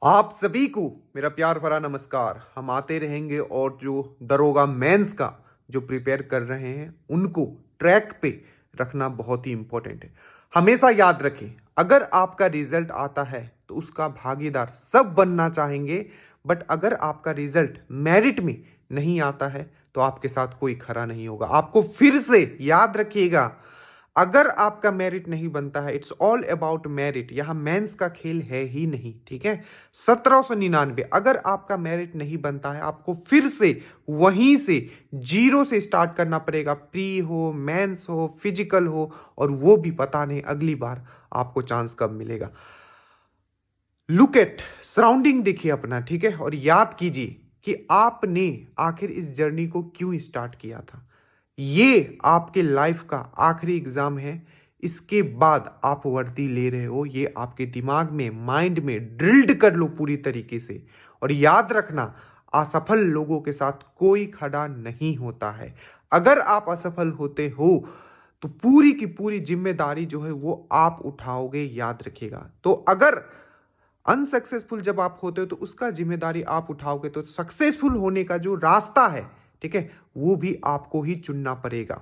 आप सभी को मेरा प्यार भरा नमस्कार। हम आते रहेंगे और जो दरोगा मेंस का जो प्रिपेयर कर रहे हैं उनको ट्रैक पे रखना बहुत ही इंपॉर्टेंट है। हमेशा याद रखें, अगर आपका रिजल्ट आता है तो उसका भागीदार सब बनना चाहेंगे, बट अगर आपका रिजल्ट मेरिट में नहीं आता है तो आपके साथ कोई खरा नहीं होगा। आपको फिर से याद रखिएगा, अगर आपका मेरिट नहीं बनता है, इट्स ऑल अबाउट मेरिट। यहां मेंस का खेल है ही नहीं, ठीक है। 1799, अगर आपका मेरिट नहीं बनता है आपको फिर से वहीं से जीरो से स्टार्ट करना पड़ेगा। प्री हो, मेंस हो, फिजिकल हो, और वो भी पता नहीं अगली बार आपको चांस कब मिलेगा। लुक एट सराउंडिंग, देखिए अपना, ठीक है, और याद कीजिए कि आपने आखिर इस जर्नी को क्यों स्टार्ट किया था। ये आपके लाइफ का आखिरी एग्जाम है। इसके बाद आप वर्दी ले रहे हो, ये आपके दिमाग में, माइंड में ड्रिल्ड कर लो पूरी तरीके से। और याद रखना, असफल लोगों के साथ कोई खड़ा नहीं होता है। अगर आप असफल होते हो तो पूरी की पूरी जिम्मेदारी जो है वो आप उठाओगे, याद रखिएगा। तो अगर अनसक्सेसफुल जब आप होते हो तो उसका जिम्मेदारी आप उठाओगे, तो सक्सेसफुल होने का जो रास्ता है, ठीक है, वो भी आपको ही चुनना पड़ेगा।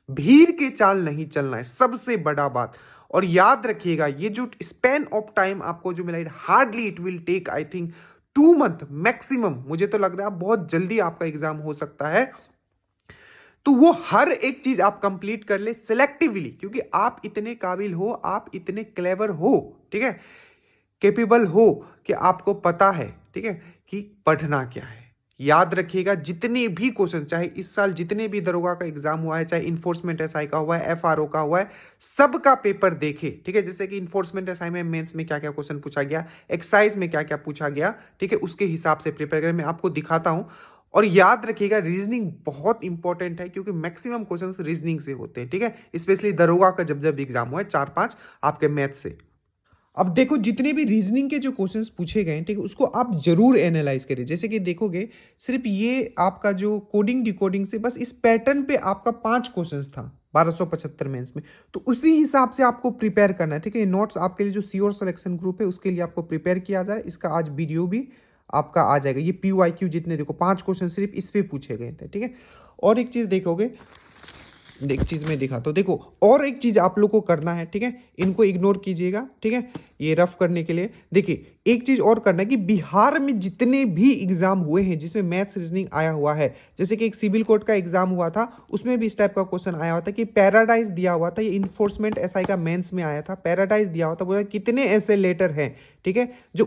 भीड़ के चाल नहीं चलना है, सबसे बड़ा बात। और याद रखिएगा, ये जो स्पैन ऑफ टाइम आपको जो मिला है, hardly it will take, I think 2 month maximum. मुझे तो लग रहा है बहुत जल्दी आपका एग्जाम हो सकता है। तो वो हर एक चीज आप कंप्लीट कर ले सिलेक्टिवली, क्योंकि आप इतने काबिल हो, आप इतने क्लेवर हो, ठीक है, कैपेबल हो कि आपको पता है, ठीक है, कि पढ़ना क्या है। याद रखिएगा, जितने भी क्वेश्चन, चाहे इस साल जितने भी दरोगा का एग्जाम हुआ है, चाहे इन्फोर्समेंट एसआई का हुआ है, एफआरओ का हुआ है, सबका पेपर देखे, ठीक है। जैसे कि इन्फोर्समेंट एसआई में मेंस में क्या क्या क्वेश्चन पूछा गया, एक्साइज में क्या क्या पूछा गया, ठीक है, उसके हिसाब से प्रिपेयर करें। मैं आपको दिखाता हूं। और याद रखिएगा, रीजनिंग बहुत इंपॉर्टेंट है, क्योंकि मैक्सिमम क्वेश्चंस रीजनिंग से होते हैं, ठीक है। स्पेशली दरोगा का जब जब एग्जाम हुआ है, 4-5 आपके मैथ से। अब देखो, जितने भी रीजनिंग के जो क्वेश्चंस पूछे गए, ठीक है, उसको आप जरूर एनालाइज करें। जैसे कि देखोगे, सिर्फ ये आपका जो कोडिंग डिकोडिंग से बस इस पैटर्न पे आपका 5 क्वेश्चंस था 1275 मेंस में। तो उसी हिसाब से आपको प्रिपेयर करना है, ठीक है। नोट्स आपके लिए जो सीओर सिलेक्शन ग्रुप है उसके लिए आपको प्रिपेयर किया जाए, इसका आज वीडियो भी आपका आ जाएगा। ये PYQ जितने, देखो 5 क्वेश्चन सिर्फ इस पे पूछे गए थे, ठीक है। और एक चीज देखोगे, एक चीज मैं दिखाता हूं, देखो, और एक चीज आप लोग को करना है, ठीक है, इनको इग्नोर कीजिएगा, ठीक है, ये रफ करने के लिए। देखिए, एक चीज और करना है कि बिहार में जितने भी एग्जाम हुए हैं जिसमें मैथ्स रीजनिंग आया हुआ है, जैसे कि एक सिविल कोर्ट का एग्जाम हुआ था, उसमें भी इस टाइप का क्वेश्चन आया हुआ था कि पैराडाइज दिया हुआ था। ये इन्फोर्समेंट एसआई का मेंस में आया था, पैराडाइज दिया हुआ था, बोला कितने ऐसे लेटर हैं, ठीक है, जो